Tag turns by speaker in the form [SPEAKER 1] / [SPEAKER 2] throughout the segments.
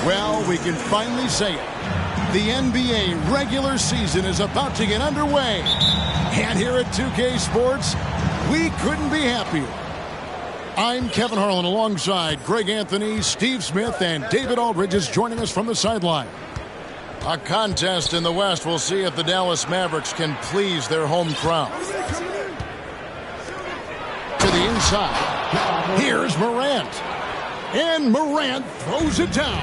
[SPEAKER 1] Well, we can finally say it. The NBA regular season is about to get underway. And here at 2K Sports, we couldn't be happier. I'm Kevin Harlan alongside Greg Anthony, Steve Smith, and David Aldridge is joining us from the sideline. A contest in the West. We'll see if the Dallas Mavericks can please their home crowd. To the inside. Here's Morant. And Morant throws it down.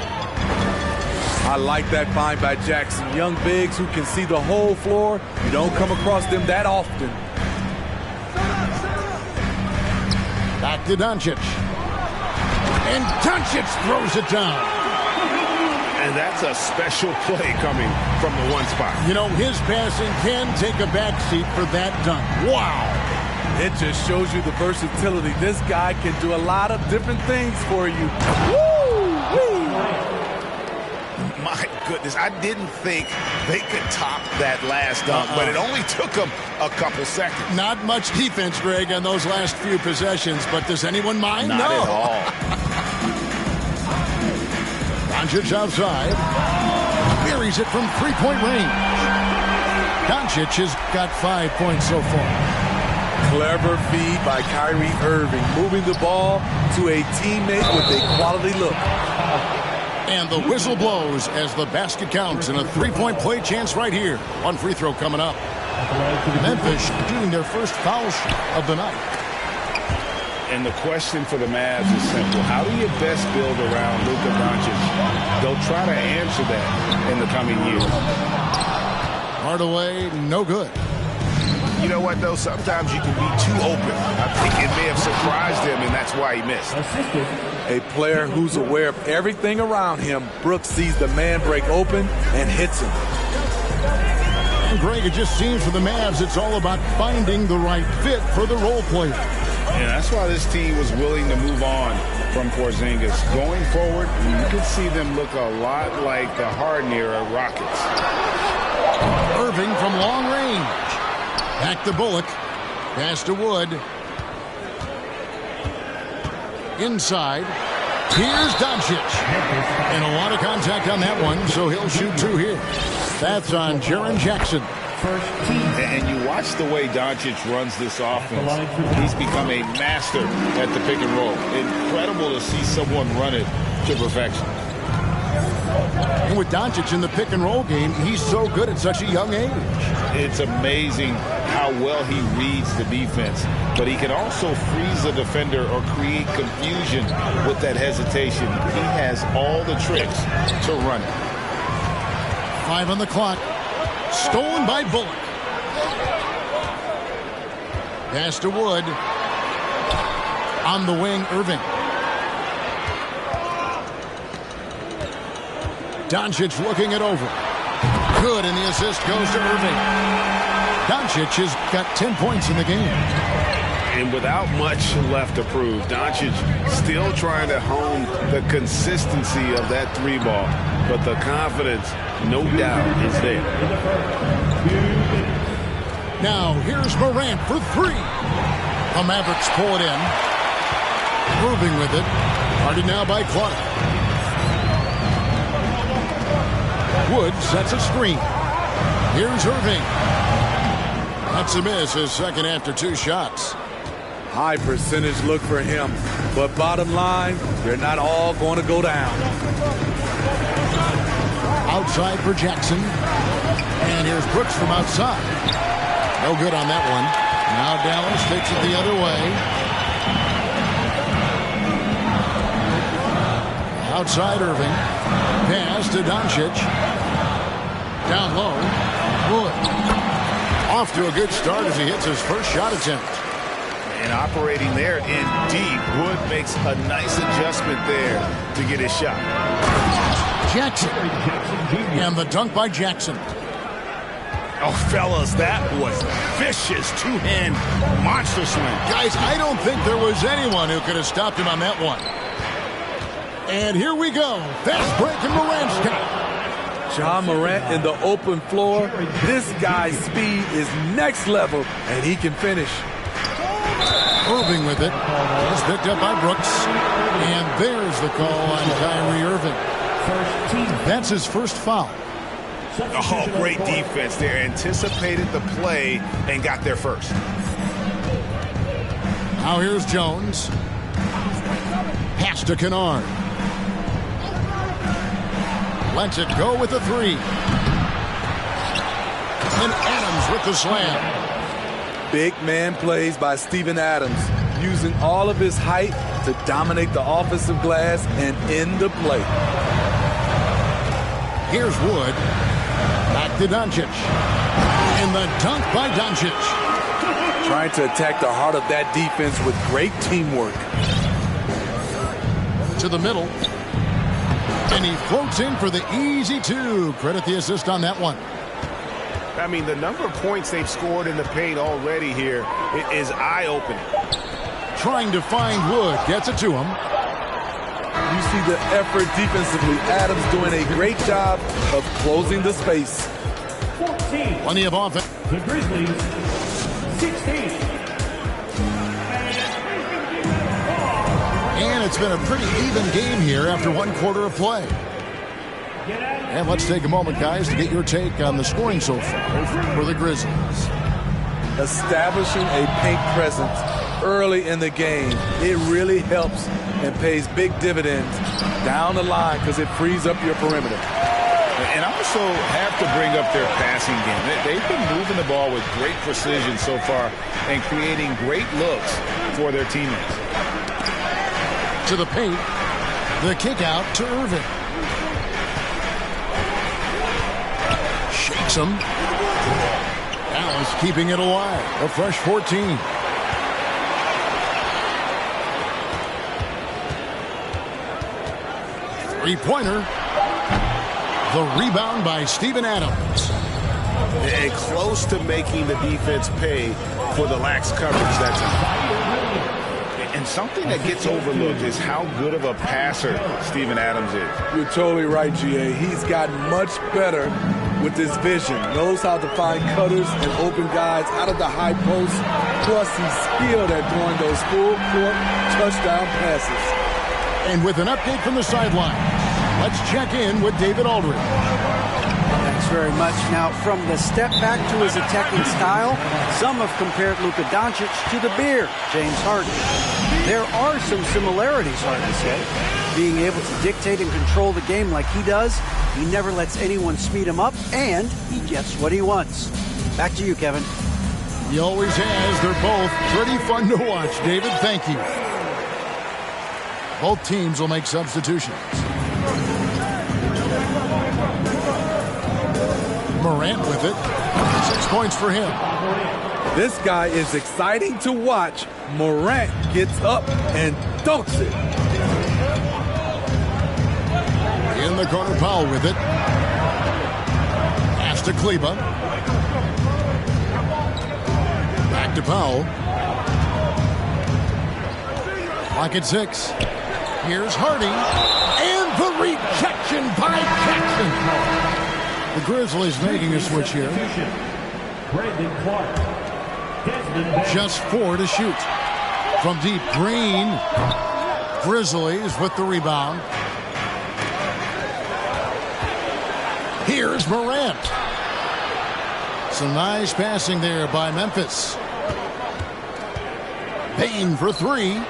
[SPEAKER 2] I like that find by Jackson. Young bigs who can see the whole floor. You don't come across them that often.
[SPEAKER 1] Back to Doncic. And Doncic throws it down.
[SPEAKER 3] And that's a special play coming from the one spot.
[SPEAKER 1] You know, his passing can take a backseat for that dunk. Wow.
[SPEAKER 2] It just shows you the versatility. This guy can do a lot of different things for you. Woo!
[SPEAKER 3] My goodness, I didn't think they could top that last dunk, but it only took them a couple seconds.
[SPEAKER 1] Not much defense, Greg, on those last few possessions, but does anyone mind?
[SPEAKER 3] Not at all.
[SPEAKER 1] Doncic outside. Buries it from three-point range. Doncic has got 5 points so far.
[SPEAKER 2] Clever feed by Kyrie Irving, moving the ball to a teammate with a quality look.
[SPEAKER 1] And the whistle blows as the basket counts, and a three-point play chance right here. One free throw coming up. Memphis shooting their first foul shot of the night.
[SPEAKER 3] And the question for the Mavs is simple. How do you best build around Luka Doncic? They'll try to answer that in the coming years.
[SPEAKER 1] Hardaway, no good.
[SPEAKER 3] You know what, though? Sometimes you can be too open. I think it may have surprised him, and that's why he missed.
[SPEAKER 2] A player who's aware of everything around him. Brooks sees the man break open and hits him.
[SPEAKER 1] And Greg, it just seems for the Mavs it's all about finding the right fit for the role player.
[SPEAKER 3] And that's why this team was willing to move on from Porzingis. Going forward, you could see them look a lot like the Harden-era Rockets.
[SPEAKER 1] Irving from long range. Back to Bullock. Pass to Wood. Inside. Here's Doncic. And a lot of contact on that one, so he'll shoot two here. That's on Jaren Jackson.
[SPEAKER 3] And you watch the way Doncic runs this offense. He's become a master at the pick and roll. Incredible to see someone run it to perfection.
[SPEAKER 1] And with Doncic in the pick and roll game, he's so good at such a young age.
[SPEAKER 3] It's amazing how well he reads the defense, but he can also freeze a defender or create confusion with that hesitation. He has all the tricks to run it.
[SPEAKER 1] 5 on the clock. Stolen by Bullock. Pass to Wood. On the wing, Irving. Doncic looking it over. Good, and the assist goes to Irving. Doncic has got 10 points in the game.
[SPEAKER 3] And without much left to prove, Doncic still trying to hone the consistency of that three ball. But the confidence, no doubt, is there.
[SPEAKER 1] Now, here's Morant for three. The Mavericks pull it in. Irving with it. Guarded now by Clark. Wood sets a screen. Here's Irving. That's a miss, his second after 2 shots.
[SPEAKER 2] High percentage look for him. But bottom line, they're not all going to go down.
[SPEAKER 1] Outside for Jackson. And here's Brooks from outside. No good on that one. Now Dallas takes it the other way. Outside Irving. Pass to Doncic. Down low. Wood. Off to a good start as he hits his first shot attempt.
[SPEAKER 3] And operating there in deep. Wood makes a nice adjustment there to get his shot.
[SPEAKER 1] Jackson. And the dunk by Jackson.
[SPEAKER 3] Oh, fellas, that was vicious two-hand monster swing.
[SPEAKER 1] Guys, I don't think there was anyone who could have stopped him on that one. And here we go. Fast break and Morant's got.
[SPEAKER 2] Ja Morant in the open floor. This guy's speed is next level, and he can finish.
[SPEAKER 1] Irving with it. It's picked up by Brooks. And there's the call on Kyrie Irving. That's his first foul.
[SPEAKER 3] Oh, great defense there. Anticipated the play and got there first.
[SPEAKER 1] Now here's Jones. Pass to Kennard. Lets it go with the three. And Adams with the slam.
[SPEAKER 2] Big man plays by Steven Adams, using all of his height to dominate the offensive glass and end the play.
[SPEAKER 1] Here's Wood. Back to Doncic. And the dunk by Doncic.
[SPEAKER 2] Trying to attack the heart of that defense with great teamwork.
[SPEAKER 1] To the middle. And he floats in for the easy two. Credit the assist on that one.
[SPEAKER 4] I mean, the number of points they've scored in the paint already here is eye-opening.
[SPEAKER 1] Trying to find Wood. Gets it to him.
[SPEAKER 2] You see the effort defensively. Adams doing a great job of closing the space.
[SPEAKER 1] 14. Plenty of offense.
[SPEAKER 5] The Grizzlies, 16.
[SPEAKER 1] And it's been a pretty even game here after one quarter of play. And let's take a moment, guys, to get your take on the scoring so far for the Grizzlies.
[SPEAKER 2] Establishing a paint presence early in the game, it really helps and pays big dividends down the line because it frees up your perimeter.
[SPEAKER 3] And I also have to bring up their passing game. They've been moving the ball with great precision so far and creating great looks for their teammates.
[SPEAKER 1] To the paint, the kick out to Irving. Shakes him. Dallas keeping it alive. A fresh 14. Three-pointer. The rebound by Steven Adams.
[SPEAKER 4] And close to making the defense pay for the lax coverage that time.
[SPEAKER 3] And something that gets overlooked is how good of a passer Steven Adams is.
[SPEAKER 2] You're totally right, GA. He's gotten much better with his vision. Knows how to find cutters and open guys out of the high post. Plus, he's skilled at throwing those full-court touchdown passes.
[SPEAKER 1] And with an update from the sideline, let's check in with David Aldridge.
[SPEAKER 6] Thanks very much. Now, from the step back to his attacking style, some have compared Luka Doncic to the Bear, James Harden. There are some similarities, Harden said. Being able to dictate and control the game like he does, he never lets anyone speed him up, and he gets what he wants. Back to you, Kevin.
[SPEAKER 1] He always has. They're both pretty fun to watch. David, thank you. Both teams will make substitutions. Morant with it. 6 points for him.
[SPEAKER 2] This guy is exciting to watch. Morant gets up and dunks it.
[SPEAKER 1] In the corner, Powell with it. Pass to Kleba. Back to Powell. Clock at 6. Here's Hardy. And the rejection by Jackson. The Grizzlies making a switch here. Just 4 to shoot. From deep, Green. Grizzlies with the rebound. Here's Morant. Some nice passing there by Memphis. Payne for 3.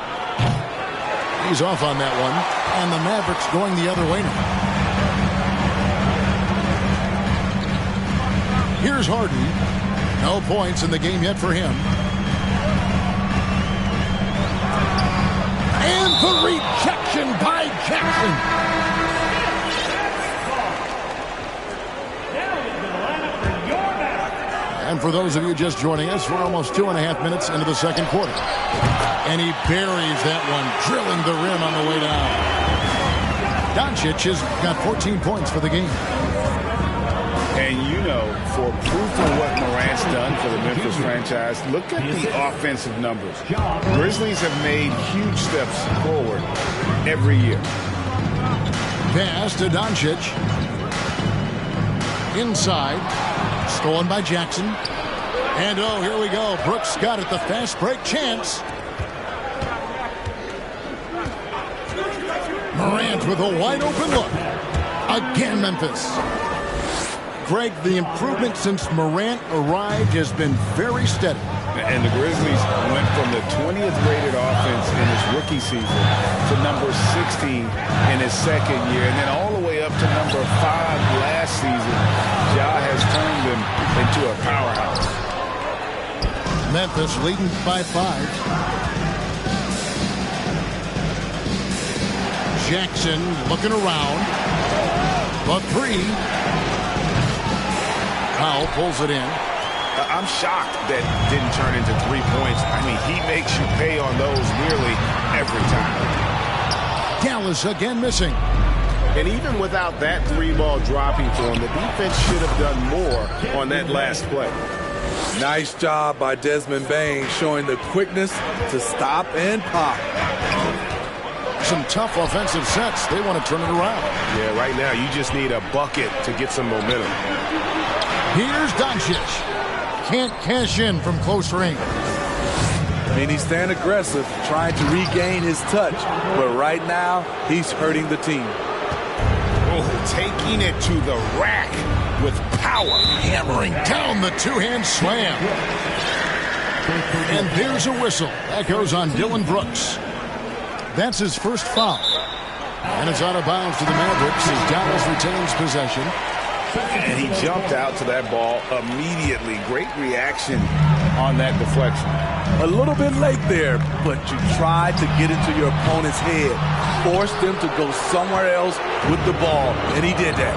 [SPEAKER 1] He's off on that one. And the Mavericks going the other way now. Here's Harden. No points in the game yet for him. And the rejection by Jackson. And for those of you just joining us, we're almost 2.5 minutes into the second quarter. And he buries that one, drilling the rim on the way down. Doncic has got 14 points for the game.
[SPEAKER 3] And you know, for proof of what Morant's done for the Memphis franchise, look at the offensive numbers. Grizzlies have made huge steps forward every year.
[SPEAKER 1] Pass to Doncic. Inside. Stolen by Jackson. And oh, here we go. Brooks got it. The fast break chance. Morant with a wide open look. Again, Memphis. Greg, the improvement since Morant arrived has been very steady.
[SPEAKER 3] And the Grizzlies went from the 20th rated offense in his rookie season to number 16 in his second year, and then all the way up to number 5 last season. Ja has turned them into a powerhouse.
[SPEAKER 1] Memphis leading by 5. Jackson looking around. The 3. Powell pulls it in.
[SPEAKER 3] I'm shocked that didn't turn into 3 points. I mean, he makes you pay on those nearly every time.
[SPEAKER 1] Dallas again missing.
[SPEAKER 4] And even without that 3-ball dropping for him, the defense should have done more on that last play.
[SPEAKER 2] Nice job by Desmond Bane showing the quickness to stop and pop.
[SPEAKER 1] Some tough offensive sets. They want to turn it around.
[SPEAKER 4] Yeah, right now you just need a bucket to get some momentum.
[SPEAKER 1] Here's Doncic. Can't cash in from close range.
[SPEAKER 2] I mean, he's staying aggressive, trying to regain his touch. But right now, he's hurting the team.
[SPEAKER 3] Oh, taking it to the rack with power.
[SPEAKER 1] Hammering down the two-hand slam. And there's a whistle. That goes on Dylan Brooks. That's his first foul. And it's out of bounds to the Mavericks as Dallas retains possession.
[SPEAKER 3] And he jumped out to that ball immediately. Great reaction on that deflection.
[SPEAKER 2] A little bit late there, but you tried to get into your opponent's head. Forced them to go somewhere else with the ball, and he did that.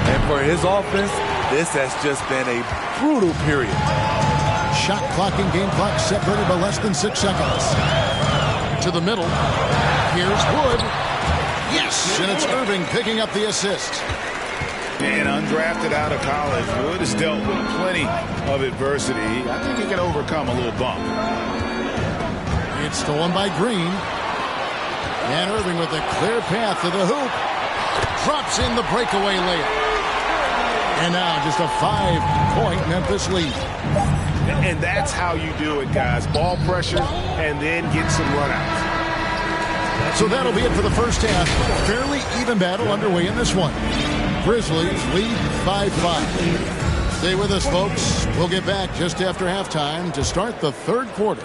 [SPEAKER 2] And for his offense, this has just been a brutal period.
[SPEAKER 1] Shot clock and game clock separated by less than 6 seconds. To the middle. Here's Wood. Yes, and it's Irving picking up the assist.
[SPEAKER 3] And undrafted out of college, Wood has dealt with plenty of adversity. I think he can overcome a little bump.
[SPEAKER 1] It's stolen by Green. And Irving with a clear path to the hoop. Drops in the breakaway layup. And now just a 5-point Memphis lead.
[SPEAKER 3] And that's how you do it, guys. Ball pressure and then get some runouts.
[SPEAKER 1] So that'll be it for the first half. Fairly even battle underway in this one. Grizzlies lead 5-5. Stay with us, folks. We'll get back just after halftime to start the third quarter.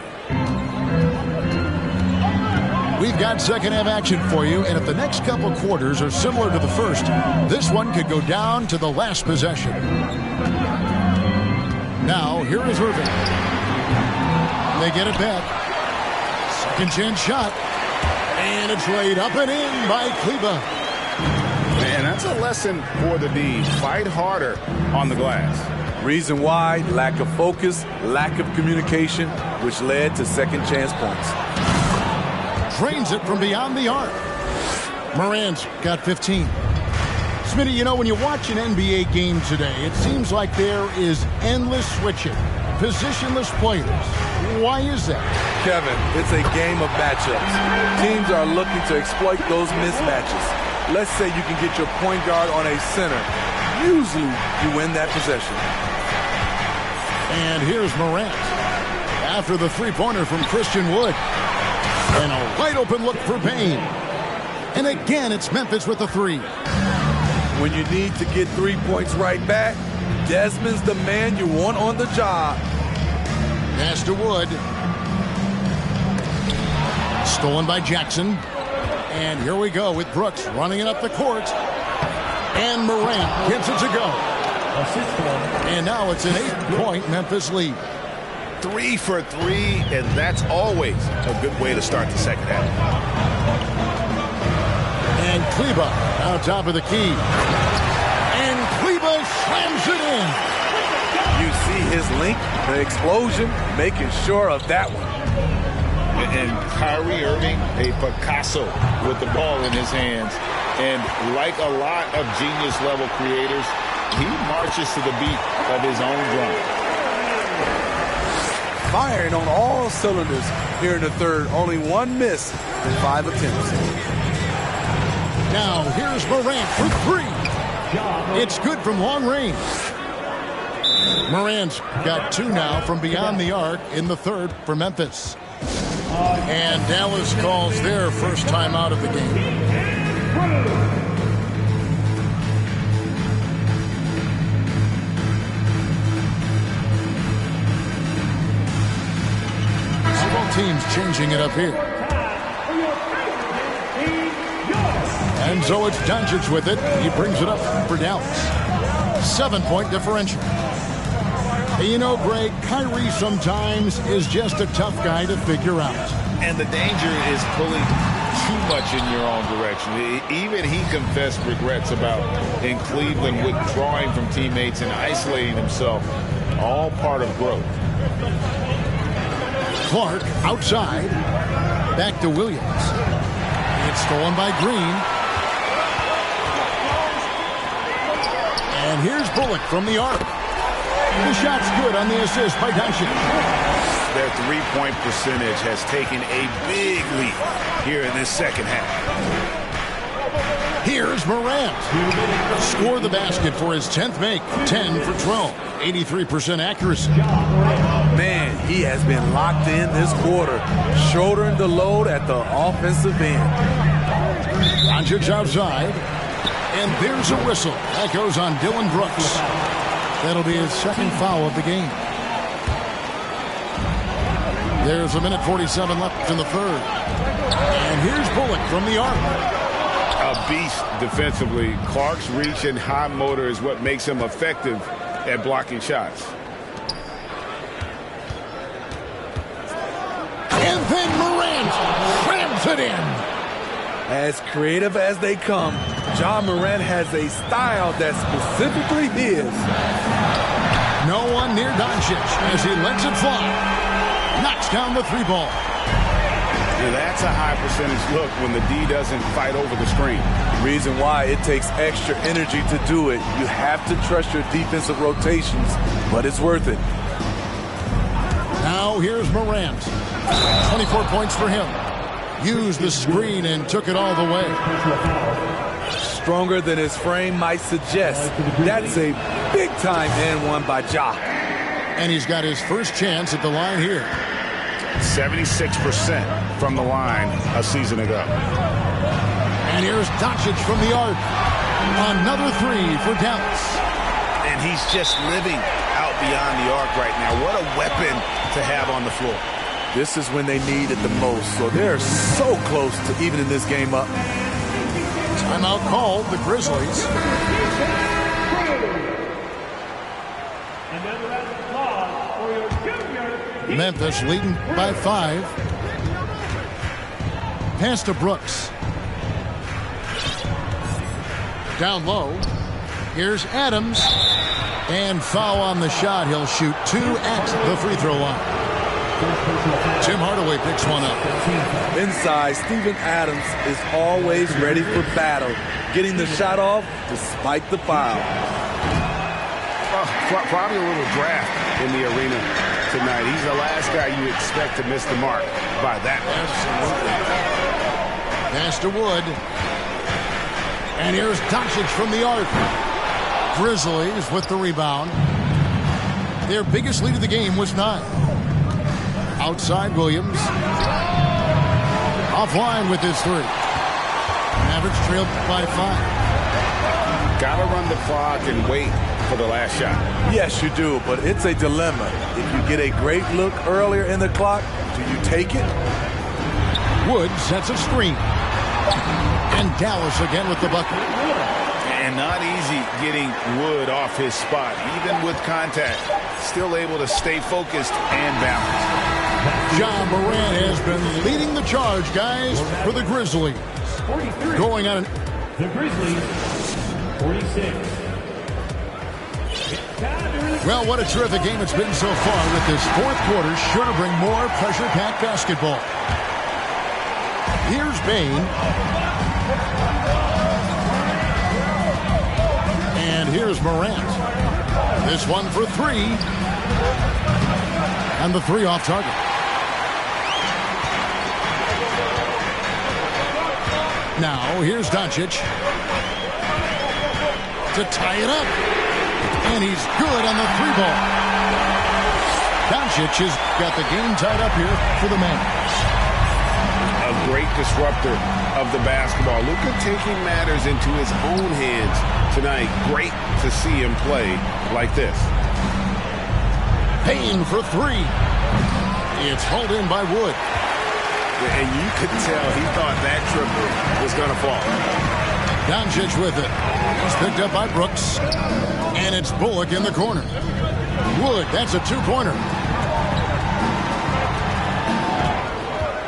[SPEAKER 1] We've got second half action for you, and if the next couple quarters are similar to the first, this one could go down to the last possession. Now, here is Irving. They get it back. Second chance shot. And it's laid up and in by Kleber.
[SPEAKER 3] And that's a lesson for the D. Fight harder on the glass.
[SPEAKER 2] Reason why, lack of focus, lack of communication, which led to second chance points.
[SPEAKER 1] Drains it from beyond the arc. Morant's got 15. Smitty, you know, when you watch an NBA game today, it seems like there is endless switching, positionless players. Why is that?
[SPEAKER 2] Kevin, it's a game of matchups. Teams are looking to exploit those mismatches. Let's say you can get your point guard on a center. Usually, you win that possession.
[SPEAKER 1] And here's Morant. After the three-pointer from Christian Wood. And a wide-open look for Bane. And again, it's Memphis with the 3.
[SPEAKER 2] When you need to get 3 points right back, Desmond's the man you want on the job.
[SPEAKER 1] Pass to Wood. Stolen by Jackson. And here we go with Brooks running it up the court. And Morant gets it to go. And now it's an 8-point Memphis lead.
[SPEAKER 3] 3 for 3, and that's always a good way to start the second half.
[SPEAKER 1] And Kleber out top of the key. And Kleber slams it in.
[SPEAKER 2] You see his link, the explosion, making sure of that one.
[SPEAKER 3] And Kyrie Irving, a Picasso with the ball in his hands. And like a lot of genius-level creators, he marches to the beat of his own drum.
[SPEAKER 2] Firing on all cylinders here in the third. Only one miss in 5 attempts.
[SPEAKER 1] Now here's Morant for 3. It's good from long range. Morant's got 2 now from beyond the arc in the third for Memphis. And Dallas calls their first time out of the game. Several teams changing it up here. And so it's Doncic with it. He brings it up for Dallas. 7-point differential. You know, Greg, Kyrie sometimes is just a tough guy to figure out.
[SPEAKER 3] And the danger is pulling too much in your own direction. Even he confessed regrets about in Cleveland withdrawing from teammates and isolating himself. All part of growth.
[SPEAKER 1] Clark outside. Back to Williams. It's stolen by Green. And here's Bullock from the arc. The shot's good on the assist by Doncic.
[SPEAKER 4] Their three-point percentage has taken a big leap here in this second half.
[SPEAKER 1] Here's Morant. Score the basket for his 10th make. 10 for 12. 83% accuracy.
[SPEAKER 2] Man, he has been locked in this quarter, shouldering the load at the offensive end.
[SPEAKER 1] Doncic outside. And there's a whistle. That goes on Dylan Brooks. That'll be his second foul of the game. There's a minute 47 left in the third. And here's Bullock from the arc.
[SPEAKER 3] A beast defensively. Clark's reach and high motor is what makes him effective at blocking shots.
[SPEAKER 1] And then Morant crams it in.
[SPEAKER 2] As creative as they come, Ja Morant has a style that's specifically his.
[SPEAKER 1] No one near Doncic as he lets it fly. Knocks down the three ball.
[SPEAKER 4] Now that's a high percentage look when the D doesn't fight over the screen.
[SPEAKER 2] Reason why it takes extra energy to do it. You have to trust your defensive rotations, but it's worth it.
[SPEAKER 1] Now here's Morant. 24 points for him. Used the screen and took it all the way.
[SPEAKER 2] Stronger than his frame might suggest. That's a big-time and one by Ja.
[SPEAKER 1] And he's got his first chance at the line here.
[SPEAKER 4] 76% from the line a season ago.
[SPEAKER 1] And here's Doncic from the arc. Another three for Dallas.
[SPEAKER 4] And he's just living out beyond the arc right now. What a weapon to have on the floor.
[SPEAKER 2] This is when they need it the most, so they're so close to evening this game up.
[SPEAKER 1] Timeout called, the Grizzlies. Memphis leading by 5. Pass to Brooks. Down low. Here's Adams. And foul on the shot. He'll shoot 2 at the free throw line. Tim Hardaway picks one up.
[SPEAKER 2] Inside, Steven Adams is always ready for battle, getting the shot off despite the foul.
[SPEAKER 4] Probably a little draft in the arena tonight. He's the last guy you expect to miss the mark by that much.
[SPEAKER 1] Pass to Wood. And here's Doncic from the arc. Grizzlies with the rebound. Their biggest lead of the game was 9. Outside Williams. Offline with his 3. Mavericks trailed by 5.
[SPEAKER 3] Gotta run the clock and wait for the last shot.
[SPEAKER 2] Yes, you do, but it's a dilemma. If you get a great look earlier in the clock, do you take it?
[SPEAKER 1] Wood sets a screen. And Dallas again with the bucket.
[SPEAKER 3] And not easy getting Wood off his spot. Even with contact, still able to stay focused and balanced.
[SPEAKER 1] Ja Morant has been leading the charge, guys, for the Grizzlies. Going on
[SPEAKER 5] The Grizzlies, 46.
[SPEAKER 1] Well, what a terrific game it's been so far, with this fourth quarter sure to bring more pressure-packed basketball. Here's Bane. And here's Morant. This one for 3. And the 3 off target. Now, here's Doncic to tie it up. And he's good on the 3 ball. Doncic has got the game tied up here for the Mavericks.
[SPEAKER 3] A great
[SPEAKER 4] great disruptor of the basketball. Luka taking matters into his own hands tonight. Great to see him play like this.
[SPEAKER 1] Payne for three. It's hauled in by Wood.
[SPEAKER 4] And you could tell he thought that triple was going to fall.
[SPEAKER 1] Doncic with it. He's picked up by Brooks. And it's Bullock in the corner. Wood, that's a two-pointer.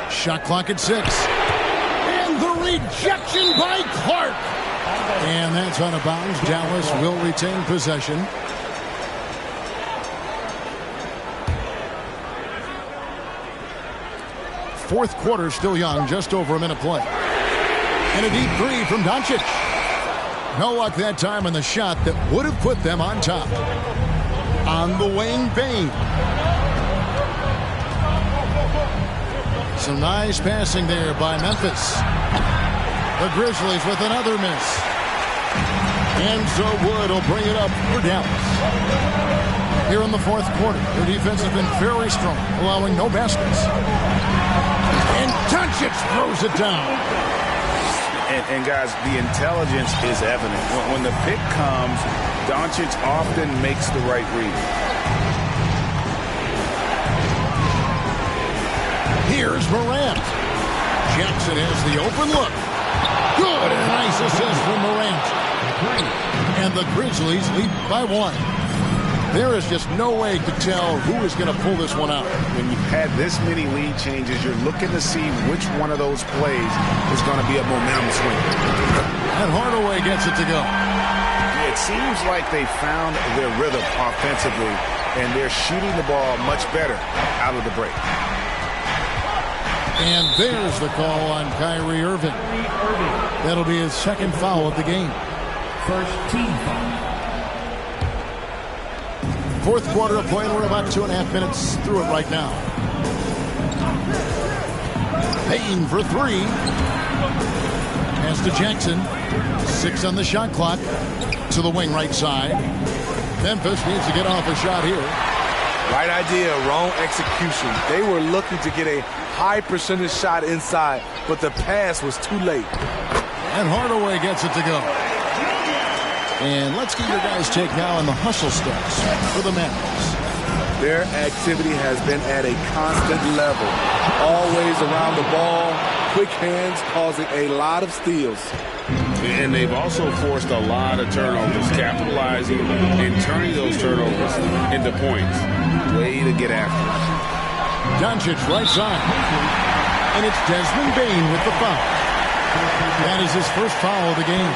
[SPEAKER 1] Shot clock at 6. And the rejection by Clark. And that's out of bounds. Dallas will retain possession. Fourth quarter still young, just over a minute play. And a deep three from Doncic. No luck that time on the shot that would have put them on top. On the wing, Bane. Some nice passing there by Memphis. The Grizzlies with another miss. And so Wood will bring it up for Dallas. Here in the fourth quarter, their defense has been very strong, allowing no baskets. And Doncic throws it down.
[SPEAKER 3] And guys, the intelligence is evident. When the pick comes, Doncic often makes the right read.
[SPEAKER 1] Here's Morant. Jackson has the open look. Good, and a nice assist from Morant. And the Grizzlies lead by 1. There is just no way to tell who is going to pull this one out.
[SPEAKER 3] When you've had this many lead changes, you're looking to see which one of those plays is going to be a momentum swing.
[SPEAKER 1] And Hardaway gets it to go.
[SPEAKER 3] It seems like they found their rhythm offensively, and they're shooting the ball much better out of the break.
[SPEAKER 1] And there's the call on Kyrie Irving. That'll be his second foul of the game.
[SPEAKER 5] First team foul.
[SPEAKER 1] Fourth quarter of play, and we're about 2.5 minutes through it right now. Payne for three. Pass to Jackson. 6 on the shot clock. To the wing right side. Memphis needs to get off a shot here.
[SPEAKER 2] Right idea, wrong execution. They were looking to get a high percentage shot inside, but the pass was too late.
[SPEAKER 1] And Hardaway gets it to go. And let's get your guys' take now on the hustle stats for the Mavericks.
[SPEAKER 2] Their activity has been at a constant level. Always around the ball, quick hands causing a lot of steals.
[SPEAKER 3] And they've also forced a lot of turnovers, capitalizing and turning those turnovers into points. Way to get after it.
[SPEAKER 1] Doncic right side. And it's Desmond Bane with the foul. That is his first foul of the game.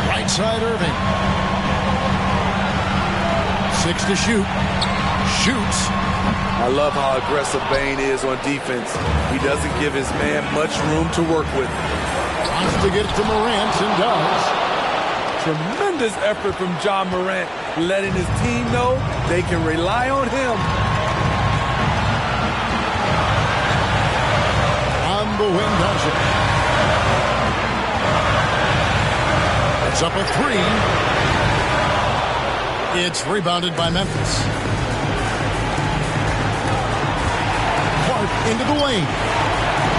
[SPEAKER 1] Right side Irving. 6 to shoot. Shoots.
[SPEAKER 2] I love how aggressive Bane is on defense. He doesn't give his man much room to work with.
[SPEAKER 1] Wants to get it to Morant and does.
[SPEAKER 2] Tremendous effort from John Morant, letting his team know they can rely on him.
[SPEAKER 1] On the wing, Doncic. It's up a 3. It's rebounded by Memphis. Clark into the lane.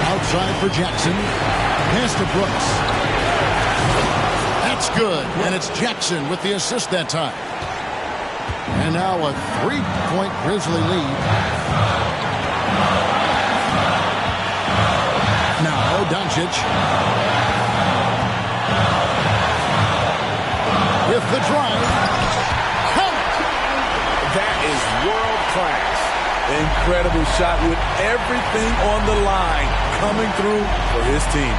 [SPEAKER 1] Outside for Jackson. Pass to Brooks. That's good. And it's Jackson with the assist that time. And now a 3-point Grizzly lead. Now Doncic. With the drive. Count.
[SPEAKER 3] That is world class.
[SPEAKER 2] Incredible shot with everything on the line coming through for his team.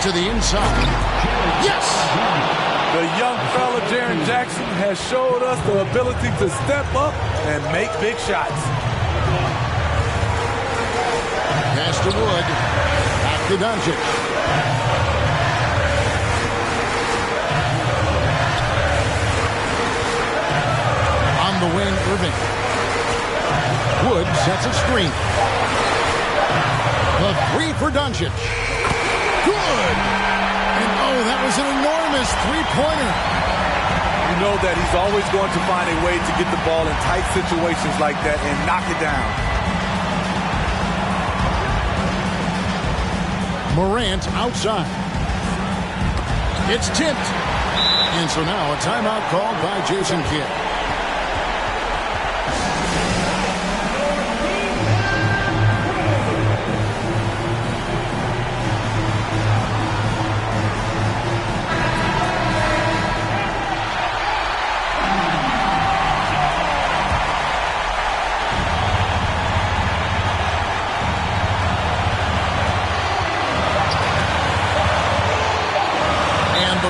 [SPEAKER 1] To the inside. Yes!
[SPEAKER 2] The young fella, Jaren Jackson, has showed us the ability to step up and make big shots.
[SPEAKER 1] Pass to Wood. Back to Doncic. On the wing, Irving. Wood sets a screen. The 3 for Doncic. Good! And oh, that was an enormous three-pointer.
[SPEAKER 2] You know that he's always going to find a way to get the ball in tight situations like that and knock it down.
[SPEAKER 1] Morant outside. It's tipped. And so now a timeout called by Jason Kidd.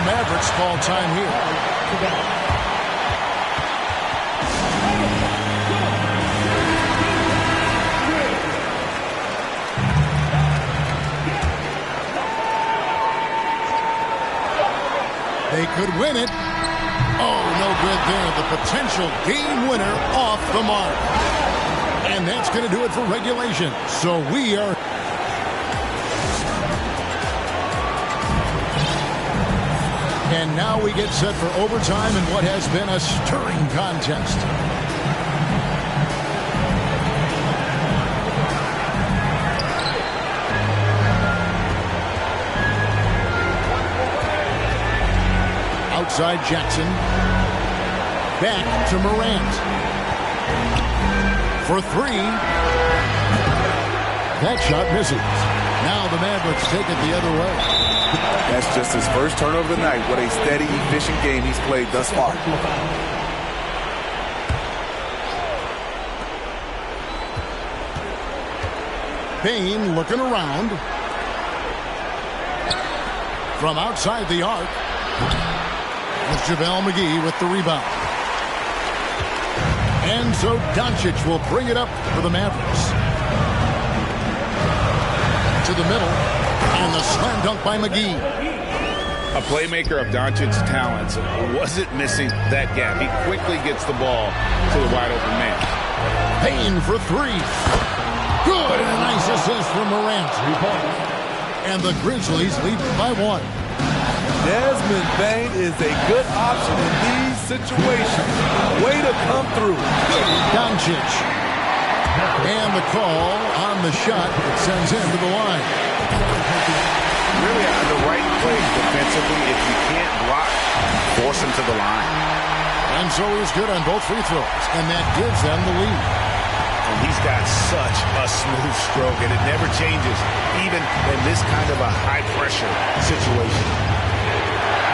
[SPEAKER 1] Mavericks call time here. They could win it. Oh, no good there. The potential game winner off the mark. And that's going to do it for regulation. So we are... And now we get set for overtime in what has been a stirring contest. Outside Jackson. Back to Morant. For three. That shot misses. Now the Mavericks take it the other way.
[SPEAKER 2] That's just his first turnover of the night. What a steady, efficient game he's played thus far.
[SPEAKER 1] Payne looking around. From outside the arc. It's JaVale McGee with the rebound. And so Doncic will bring it up for the Mavericks. To the middle. And the slam dunk by McGee.
[SPEAKER 3] A playmaker of Doncic's talents wasn't missing that gap. He quickly gets the ball to the wide open man.
[SPEAKER 1] Payne for three. Good. And a nice assist from Morant. And the Grizzlies lead by one.
[SPEAKER 2] Desmond Bane is a good option in these situations. Way to come through.
[SPEAKER 1] Doncic. And the call on the shot that sends him to the line.
[SPEAKER 4] Really the right play defensively. If you can't block, force him to the line.
[SPEAKER 1] And so he's good on both free throws. And that gives them the lead.
[SPEAKER 3] And he's got such a smooth stroke, and it never changes, even in this kind of a high-pressure situation.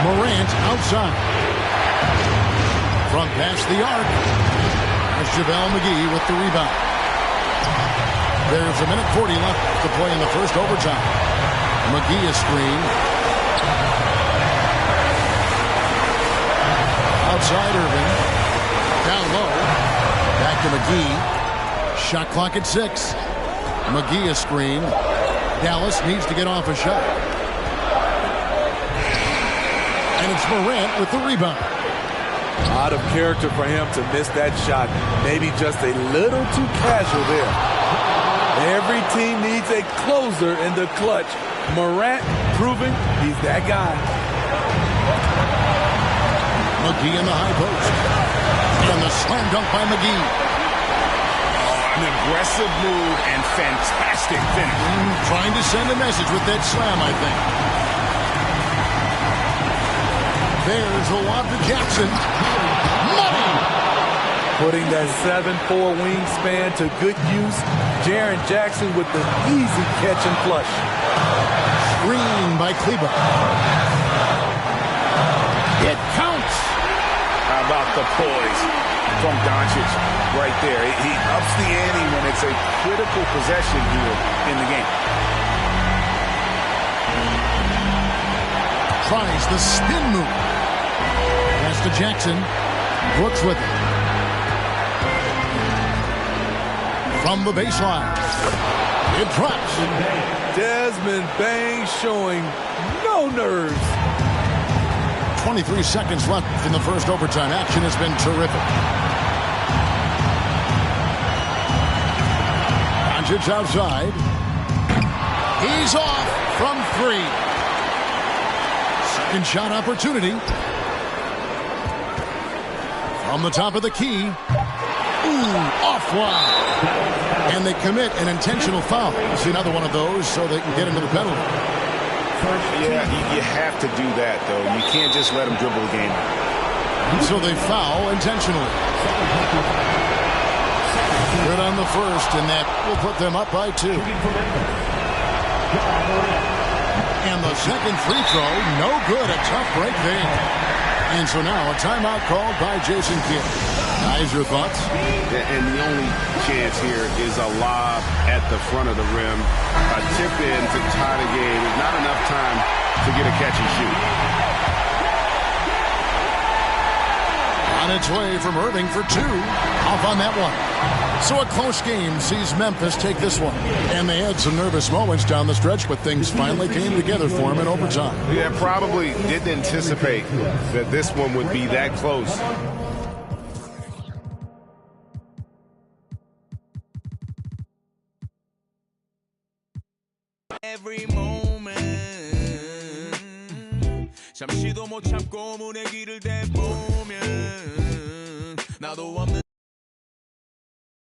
[SPEAKER 1] Morant outside. From past the arc. There's JaVale McGee with the rebound. There's a minute 40 left to play in the first overtime. McGee a screen. Outside Irving. Down low. Back to McGee. Shot clock at 6. McGee a screen. Dallas needs to get off a shot. And it's Morant with the rebound.
[SPEAKER 2] Out of character for him to miss that shot. Maybe just a little too casual there. Every team needs a closer in the clutch. Morant proving he's that guy.
[SPEAKER 1] McGee in the high post. And the slam dunk by McGee.
[SPEAKER 3] An aggressive move and fantastic finish.
[SPEAKER 1] Trying to send a message with that slam, I think. There's a lob to Jackson. Money!
[SPEAKER 2] Putting that 7'4" wingspan to good use. Jaren Jackson with the easy catch and flush.
[SPEAKER 1] Screen by Kleber. It counts.
[SPEAKER 3] How about the poise from Doncic right there? He ups the ante when it's a critical possession here in the game.
[SPEAKER 1] Tries the spin move. Pass to Jackson. Brooks with it. From the baseline. It drops.
[SPEAKER 2] Desmond Bane showing no nerves.
[SPEAKER 1] 23 seconds left in the first overtime. Action has been terrific. Doncic outside. He's off from 3. Second shot opportunity. From the top of the key. Ooh, offline. And they commit an intentional foul. See another one of those so they can get into the penalty.
[SPEAKER 4] Yeah, you have to do that, though. You can't just let them dribble the game.
[SPEAKER 1] So they foul intentionally. Good on the first, and that will put them up by 2. And the second free throw, no good. A tough break there. And so now a timeout called by Jason Kidd. Guys, your thoughts?
[SPEAKER 4] And the only chance here is a lob at the front of the rim. A tip in to tie the game. Not enough time to get a catch and shoot.
[SPEAKER 1] On its way from Irving for 2. Off on that one. So a close game sees Memphis take this one. And they had some nervous moments down the stretch, but things finally came together for them in overtime.
[SPEAKER 4] Yeah, probably didn't anticipate that this one would be that close.
[SPEAKER 7] Every moment 잠시도 못 참고 문의 길을 대보